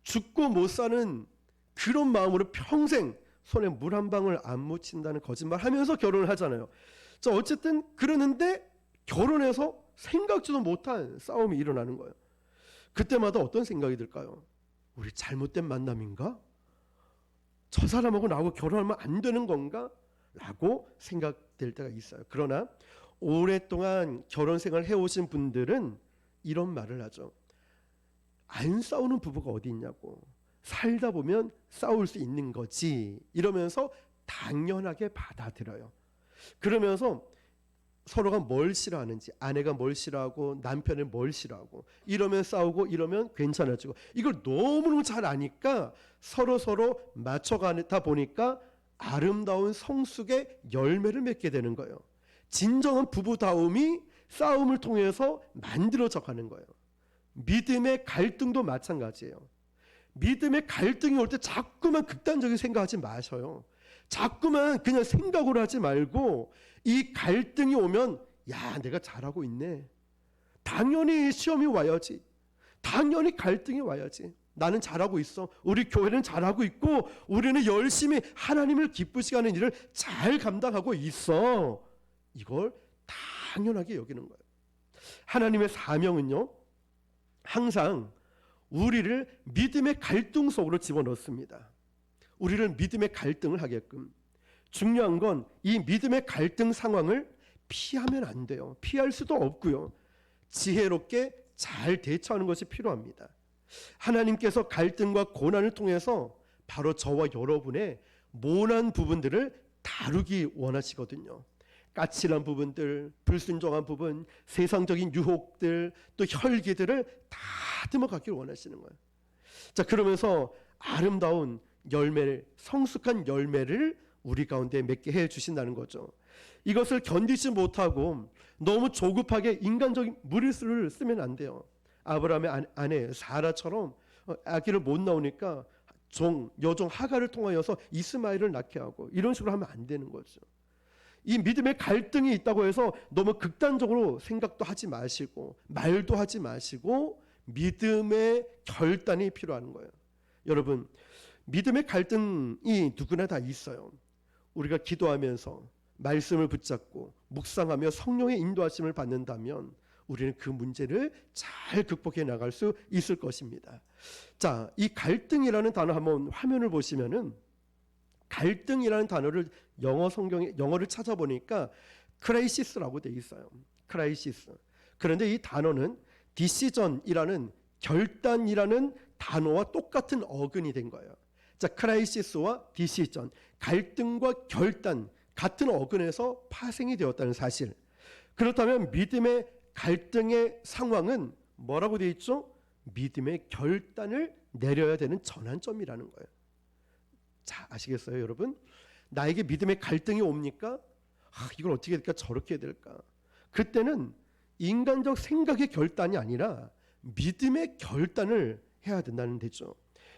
죽고 못 사는 그런 마음으로 평생 손에 물 한 방울 안 묻힌다는 거짓말 하면서 결혼을 하잖아요. 자, 어쨌든 그러는데 결혼해서 생각지도 못한 싸움이 일어나는 거예요. 그때마다 어떤 생각이 들까요? 우리 잘못된 만남인가? 저 사람하고 나하고 결혼하면 안 되는 건가? 라고 생각될 때가 있어요. 그러나 오랫동안 결혼 생활을 해오신 분들은 이런 말을 하죠. 안 싸우는 부부가 어디 있냐고. 살다 보면 싸울 수 있는 거지. 이러면서 당연하게 받아들여요. 그러면서 서로가 뭘 싫어하는지, 아내가 뭘 싫어하고 남편이 뭘 싫어하고, 이러면 싸우고 이러면 괜찮아지고, 이걸 너무너무 잘 아니까 서로 맞춰가다 보니까 아름다운 성숙의 열매를 맺게 되는 거예요. 진정한 부부다움이 싸움을 통해서 만들어져 가는 거예요. 믿음의 갈등도 마찬가지예요. 믿음의 갈등이 올 때 자꾸만 극단적인 생각하지 마셔요. 자꾸만 그냥 생각으로 하지 말고 이 갈등이 오면 야, 내가 잘하고 있네. 당연히 시험이 와야지. 당연히 갈등이 와야지. 나는 잘하고 있어. 우리 교회는 잘하고 있고 우리는 열심히 하나님을 기쁘시게 하는 일을 잘 감당하고 있어. 이걸 당연하게 여기는 거예요. 하나님의 사명은요, 항상 우리를 믿음의 갈등 속으로 집어넣습니다. 우리를 믿음의 갈등을 하게끔. 중요한 건 이 믿음의 갈등 상황을 피하면 안 돼요. 피할 수도 없고요. 지혜롭게 잘 대처하는 것이 필요합니다. 하나님께서 갈등과 고난을 통해서 바로 저와 여러분의 모난 부분들을 다루기 원하시거든요. 까칠한 부분들, 불순종한 부분, 세상적인 유혹들, 또 혈기들을 다듬어 가길 원하시는 거예요. 자, 그러면서 아름다운 열매를, 성숙한 열매를 우리 가운데 맺게 해 주신다는 거죠. 이것을 견디지 못하고 너무 조급하게 인간적인 무리수를 쓰면 안 돼요. 아브라함의 아내 사라처럼 아기를 못 낳으니까 여종 하갈을 통하여서 이스마엘을 낳게 하고, 이런 식으로 하면 안 되는 거죠. 이 믿음의 갈등이 있다고 해서 너무 극단적으로 생각도 하지 마시고 말도 하지 마시고 믿음의 결단이 필요한 거예요. 여러분, 믿음의 갈등이 누구나 다 있어요. 우리가 기도하면서 말씀을 붙잡고 묵상하며 성령의 인도하심을 받는다면 우리는 그 문제를 잘 극복해 나갈 수 있을 것입니다. 자, 이 갈등이라는 단어 한번 화면을 보시면은, 갈등이라는 단어를 영어를 찾아보니까 크라이시스라고 돼 있어요. 크라이시스. 그런데 이 단어는 디시전이라는, 결단이라는 단어와 똑같은 어근이 된 거예요. 자, 크라이시스와 디시전, 갈등과 결단, 같은 어근에서 파생이 되었다는 사실. 그렇다면 믿음의 갈등의 상황은 뭐라고 되어 있죠? 믿음의 결단을 내려야 되는 전환점이라는 거예요. 자, 아시겠어요, 여러분? 나에게 믿음의 갈등이 옵니까? 이걸 어떻게 해야 될까? 저렇게 해야 될까? 그때는 인간적 생각의 결단이 아니라 믿음의 결단을 해야 된다는 데죠.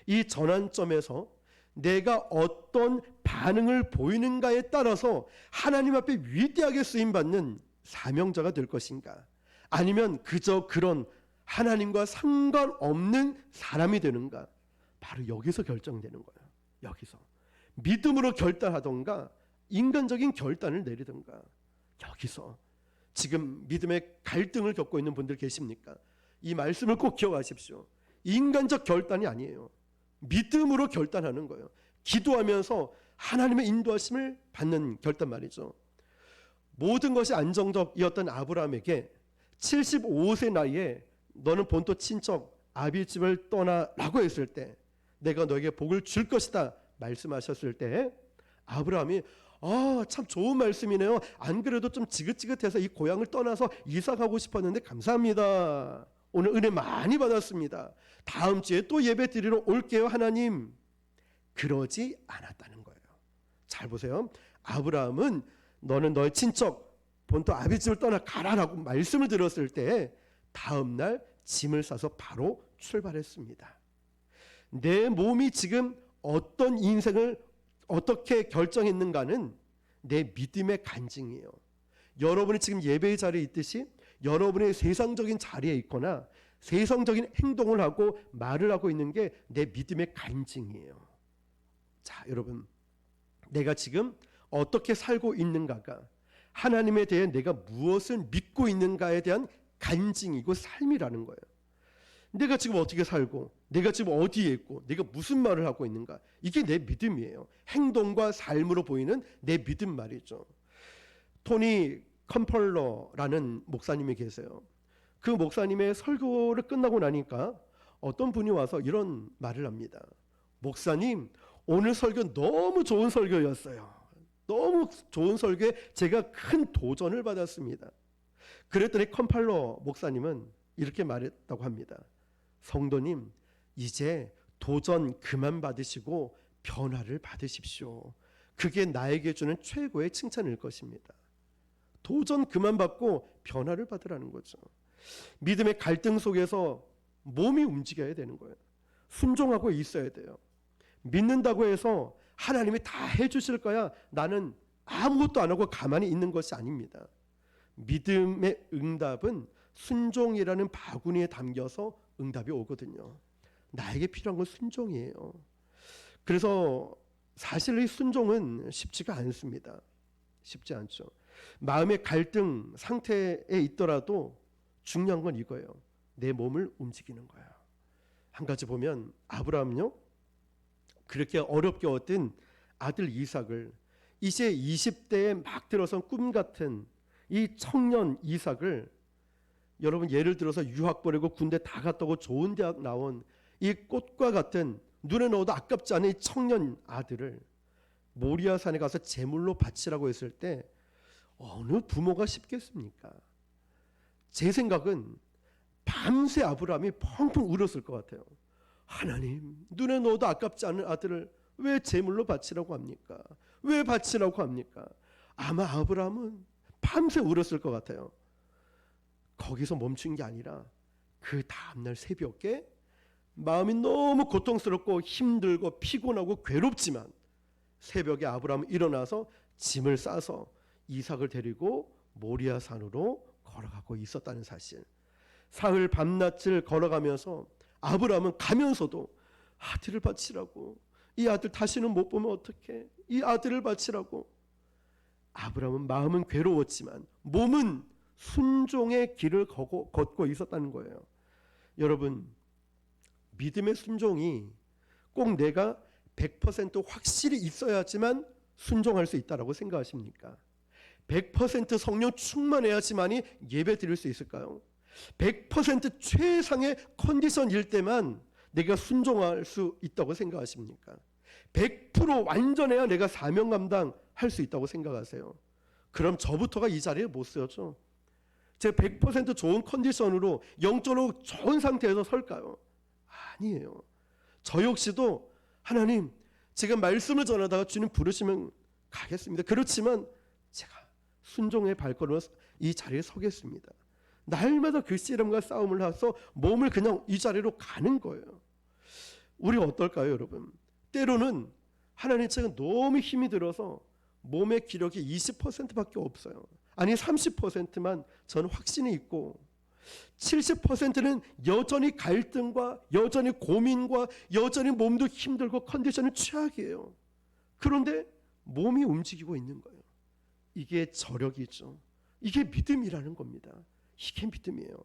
이 전환점에서 내가 어떤 반응을 보이는가에 따라서 하나님 앞에 위대하게 쓰임받는 사명자가 될 것인가, 아니면 그저 그런 하나님과 상관없는 사람이 되는가, 바로 여기서 결정되는 거예요. 여기서 믿음으로 결단하던가 인간적인 결단을 내리던가, 여기서. 지금 믿음의 갈등을 겪고 있는 분들 계십니까? 이 말씀을 꼭 기억하십시오. 인간적 결단이 아니에요. 믿음으로 결단하는 거예요. 기도하면서 하나님의 인도하심을 받는 결단 말이죠. 모든 것이 안정적이었던 아브라함에게 75세 나이에 너는 본토 친척 아비집을 떠나라고 했을 때, 내가 너에게 복을 줄 것이다 말씀하셨을 때, 아브라함이 참 좋은 말씀이네요. 안 그래도 좀 지긋지긋해서 이 고향을 떠나서 이사 가고 싶었는데 감사합니다. 오늘 은혜 많이 받았습니다. 다음 주에 또 예배 드리러 올게요, 하나님. 그러지 않았다는 거예요. 잘 보세요. 아브라함은 너는 너의 친척 본토 아비집을 떠나 가라라고 말씀을 들었을 때 다음 날 짐을 싸서 바로 출발했습니다. 내 몸이 지금 어떤 인생을 어떻게 결정했는가는 내 믿음의 간증이에요. 여러분이 지금 예배의 자리에 있듯이 여러분의 세상적인 자리에 있거나 세상적인 행동을 하고 말을 하고 있는 게 내 믿음의 간증이에요. 자, 여러분, 내가 지금 어떻게 살고 있는가가 하나님에 대해 내가 무엇을 믿고 있는가에 대한 간증이고 삶이라는 거예요. 내가 지금 어떻게 살고, 내가 지금 어디에 있고, 내가 무슨 말을 하고 있는가, 이게 내 믿음이에요. 행동과 삶으로 보이는 내 믿음 말이죠. 토니 컴펄러라는 목사님이 계세요. 그 목사님의 설교를 끝나고 나니까 어떤 분이 와서 이런 말을 합니다. 목사님, 오늘 설교 너무 좋은 설교였어요. 너무 좋은 설교에 제가 큰 도전을 받았습니다. 그랬더니 컴팔러 목사님은 이렇게 말했다고 합니다. 성도님, 이제 도전 그만 받으시고 변화를 받으십시오. 그게 나에게 주는 최고의 칭찬일 것입니다. 도전 그만 받고 변화를 받으라는 거죠. 믿음의 갈등 속에서 몸이 움직여야 되는 거예요. 순종하고 있어야 돼요. 믿는다고 해서 하나님이 다 해주실 거야, 나는 아무것도 안 하고 가만히 있는 것이 아닙니다. 믿음의 응답은 순종이라는 바구니에 담겨서 응답이 오거든요. 나에게 필요한 건 순종이에요. 그래서 사실 이 순종은 쉽지가 않습니다. 쉽지 않죠. 마음의 갈등 상태에 있더라도 중요한 건 이거예요. 내 몸을 움직이는 거예요. 한 가지 보면 아브라함요, 그렇게 어렵게 얻은 아들 이삭을 이제 20대에 막 들어선 꿈 같은 이 청년 이삭을, 여러분 예를 들어서 유학 보내고 군대 다 갔다 오고 좋은 대학 나온 이 꽃과 같은 눈에 넣어도 아깝지 않은 이 청년 아들을 모리아산에 가서 제물로 바치라고 했을 때 어느 부모가 쉽겠습니까? 제 생각은 밤새 아브라함이 펑펑 울었을 것 같아요. 하나님, 눈에 넣어도 아깝지 않은 아들을 왜 제물로 바치라고 합니까? 왜 바치라고 합니까? 아마 아브라함은 밤새 울었을 것 같아요. 거기서 멈춘 게 아니라 그 다음날 새벽에 마음이 너무 고통스럽고 힘들고 피곤하고 괴롭지만 새벽에 아브라함은 일어나서 짐을 싸서 이삭을 데리고 모리아 산으로 걸어가고 있었다는 사실. 사흘 밤낮을 걸어가면서 아브라함은 가면서도 아들을 바치라고, 이 아들 다시는 못 보면 어떡해, 이 아들을 바치라고. 아브라함은 마음은 괴로웠지만 몸은 순종의 길을 걷고 있었다는 거예요. 여러분, 믿음의 순종이 꼭 내가 100% 확실히 있어야지만 순종할 수 있다라고 생각하십니까? 100% 성령 충만해야지만이 예배 드릴 수 있을까요? 100% 최상의 컨디션일 때만 내가 순종할 수 있다고 생각하십니까? 100% 완전해야 내가 사명 감당할 수 있다고 생각하세요? 그럼 저부터가 이 자리에 못 서죠. 제가 100% 좋은 컨디션으로 영적으로 좋은 상태에서 설까요? 아니에요. 저 역시도 하나님, 제가 말씀을 전하다가 주님 부르시면 가겠습니다. 그렇지만 제가 순종의 발걸음으로 이 자리에 서겠습니다. 날마다 그 씨름과 싸움을 해서 몸을 그냥 이 자리로 가는 거예요. 우리가 어떨까요, 여러분? 때로는 하나님, 제가 너무 힘이 들어서 몸의 기력이 20%밖에 없어요. 아니 30%만 저는 확신이 있고 70%는 여전히 갈등과 여전히 고민과 여전히 몸도 힘들고 컨디션이 최악이에요. 그런데 몸이 움직이고 있는 거예요. 이게 저력이죠. 이게 믿음이라는 겁니다. 이게 믿음이에요.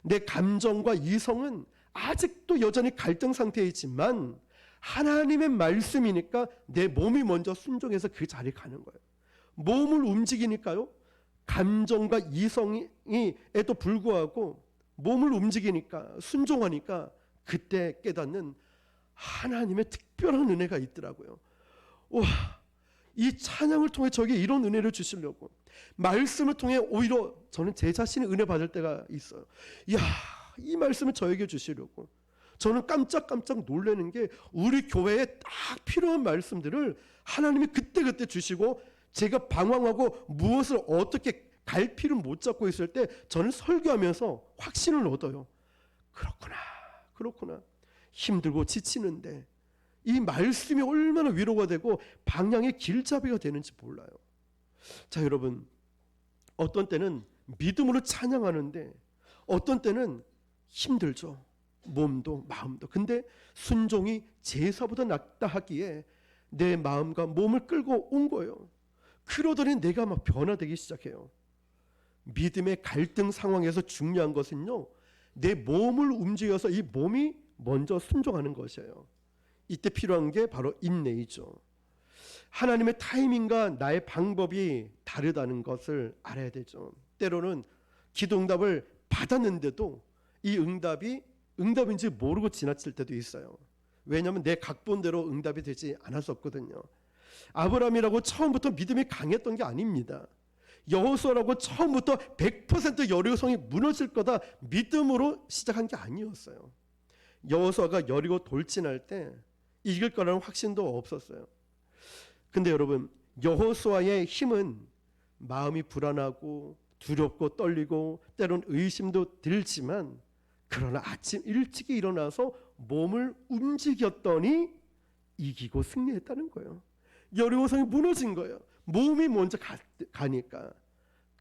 내 감정과 이성은 아직도 여전히 갈등 상태에 있지만 하나님의 말씀이니까 내 몸이 먼저 순종해서 그 자리에 가는 거예요. 몸을 움직이니까요, 감정과 이성에도 불구하고 몸을 움직이니까, 순종하니까 그때 깨닫는 하나님의 특별한 은혜가 있더라고요. 와, 이 찬양을 통해 저에게 이런 은혜를 주시려고, 말씀을 통해 오히려 저는 제 자신이 은혜 받을 때가 있어요. 이야, 이 말씀을 저에게 주시려고. 저는 깜짝깜짝 놀라는 게 우리 교회에 딱 필요한 말씀들을 하나님이 그때그때 주시고, 제가 방황하고 무엇을 어떻게 갈피를 못 잡고 있을 때 저는 설교하면서 확신을 얻어요. 그렇구나. 힘들고 지치는데 이 말씀이 얼마나 위로가 되고 방향의 길잡이가 되는지 몰라요. 자, 여러분, 어떤 때는 믿음으로 찬양하는데 어떤 때는 힘들죠. 몸도 마음도. 근데 순종이 제사보다 낫다 하기에 내 마음과 몸을 끌고 온 거예요. 그러더니 내가 막 변화되기 시작해요. 믿음의 갈등 상황에서 중요한 것은요, 내 몸을 움직여서 이 몸이 먼저 순종하는 것이에요. 이때 필요한 게 바로 인내이죠. 하나님의 타이밍과 나의 방법이 다르다는 것을 알아야 되죠. 때로는 기도 응답을 받았는데도 이 응답인지 모르고 지나칠 때도 있어요. 왜냐하면 내 각본대로 응답이 되지 않았었거든요. 아브라함이라고 처음부터 믿음이 강했던 게 아닙니다. 여호수아라고 처음부터 100% 여리고성이 무너질 거다 믿음으로 시작한 게 아니었어요. 여호수아가 여리고 돌진할 때 이길 거라는 확신도 없었어요. 근데 여러분, 여호수아의 힘은 마음이 불안하고 두렵고 떨리고 때론 의심도 들지만, 그러나 아침 일찍이 일어나서 몸을 움직였더니 이기고 승리했다는 거예요. 여리고성이 무너진 거예요. 몸이 먼저 가니까.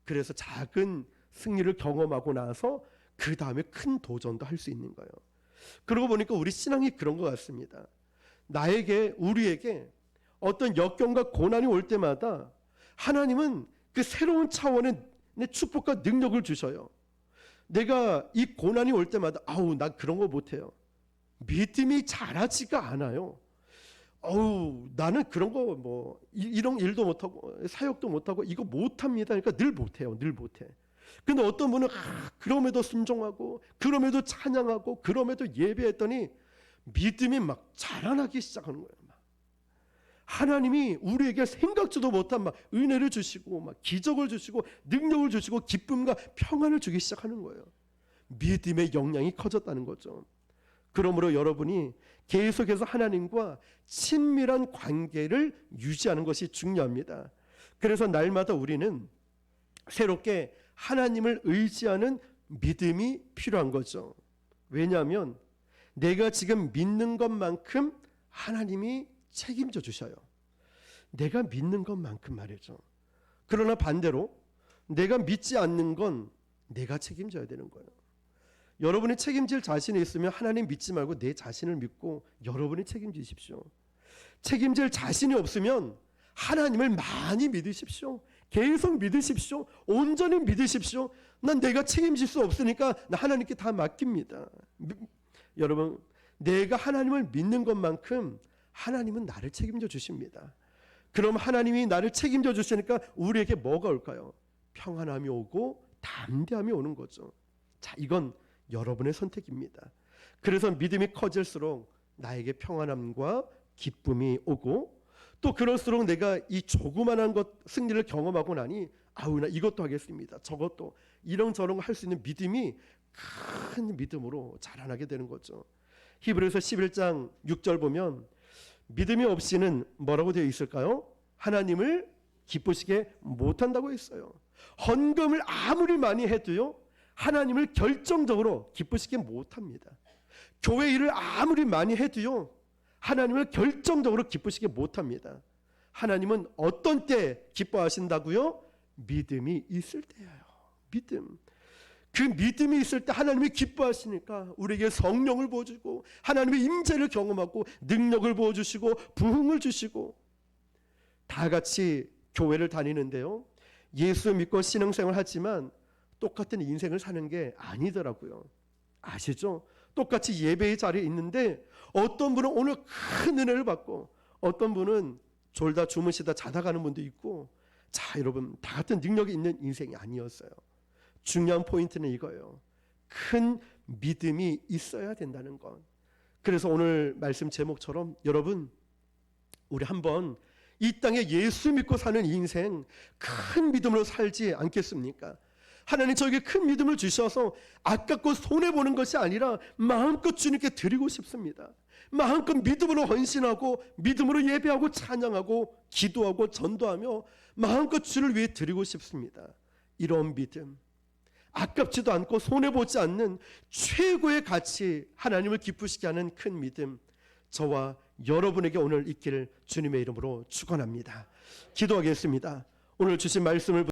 그래서 작은 승리를 경험하고 나서 그 다음에 큰 도전도 할 수 있는 거예요. 그러고 보니까 우리 신앙이 그런 것 같습니다. 우리에게 어떤 역경과 고난이 올 때마다 하나님은 그 새로운 차원의 축복과 능력을 주셔요. 내가 이 고난이 올 때마다 난 그런 거 못해요. 믿음이 자라지가 않아요. 나는 그런 거 뭐 이런 일도 못하고 사역도 못하고 이거 못합니다. 그러니까 늘 못해요. 늘 못해. 근데 어떤 분은 그럼에도 순종하고 그럼에도 찬양하고 그럼에도 예배했더니 믿음이 막 자라나기 시작하는 거예요. 막. 하나님이 우리에게 생각지도 못한 막 은혜를 주시고 막 기적을 주시고 능력을 주시고 기쁨과 평안을 주기 시작하는 거예요. 믿음의 역량이 커졌다는 거죠. 그러므로 여러분이 계속해서 하나님과 친밀한 관계를 유지하는 것이 중요합니다. 그래서 날마다 우리는 새롭게 하나님을 의지하는 믿음이 필요한 거죠. 왜냐하면 내가 지금 믿는 것만큼 하나님이 책임져 주셔요. 내가 믿는 것만큼 말이죠. 그러나 반대로 내가 믿지 않는 건 내가 책임져야 되는 거예요. 여러분이 책임질 자신이 있으면 하나님 믿지 말고 내 자신을 믿고 여러분이 책임지십시오. 책임질 자신이 없으면 하나님을 많이 믿으십시오. 계속 믿으십시오. 온전히 믿으십시오. 난 내가 책임질 수 없으니까 나 하나님께 다 맡깁니다. 여러분, 내가 하나님을 믿는 것만큼 하나님은 나를 책임져 주십니다. 그럼 하나님이 나를 책임져 주시니까 우리에게 뭐가 올까요? 평안함이 오고 담대함이 오는 거죠. 자, 이건 여러분의 선택입니다. 그래서 믿음이 커질수록 나에게 평안함과 기쁨이 오고 또 그럴수록 내가 이 조그만한 것 승리를 경험하고 나니 나 이것도 하겠습니다. 저것도 이런저런 할 수 있는 믿음이 큰 믿음으로 자라나게 되는 거죠. 히브리서 11장 6절 보면 믿음이 없이는 뭐라고 되어 있을까요? 하나님을 기쁘시게 못한다고 했어요. 헌금을 아무리 많이 해도요 하나님을 결정적으로 기쁘시게 못합니다. 교회 일을 아무리 많이 해도요 하나님을 결정적으로 기쁘시게 못합니다. 하나님은 어떤 때 기뻐하신다고요? 믿음이 있을 때예요. 믿음. 그 믿음이 있을 때 하나님이 기뻐하시니까 우리에게 성령을 부어주고 하나님의 임재를 경험하고 능력을 부어주시고 부흥을 주시고 다 같이 교회를 다니는데요 예수 믿고 신앙생활 하지만 똑같은 인생을 사는 게 아니더라고요. 아시죠? 똑같이 예배의 자리에 있는데 어떤 분은 오늘 큰 은혜를 받고 어떤 분은 졸다 주무시다 자다 가는 분도 있고 자 여러분 다 같은 능력이 있는 인생이 아니었어요. 중요한 포인트는 이거예요. 큰 믿음이 있어야 된다는 것. 그래서 오늘 말씀 제목처럼 여러분 우리 한번 이 땅에 예수 믿고 사는 인생 큰 믿음으로 살지 않겠습니까? 하나님 저에게 큰 믿음을 주셔서 아깝고 손해보는 것이 아니라 마음껏 주님께 드리고 싶습니다. 마음껏 믿음으로 헌신하고 믿음으로 예배하고 찬양하고 기도하고 전도하며 마음껏 주를 위해 드리고 싶습니다. 이런 믿음 아깝지도 않고 손해보지 않는 최고의 가치 하나님을 기쁘시게 하는 큰 믿음 저와 여러분에게 오늘 있기를 주님의 이름으로 축원합니다. 기도하겠습니다. 오늘 주신 말씀을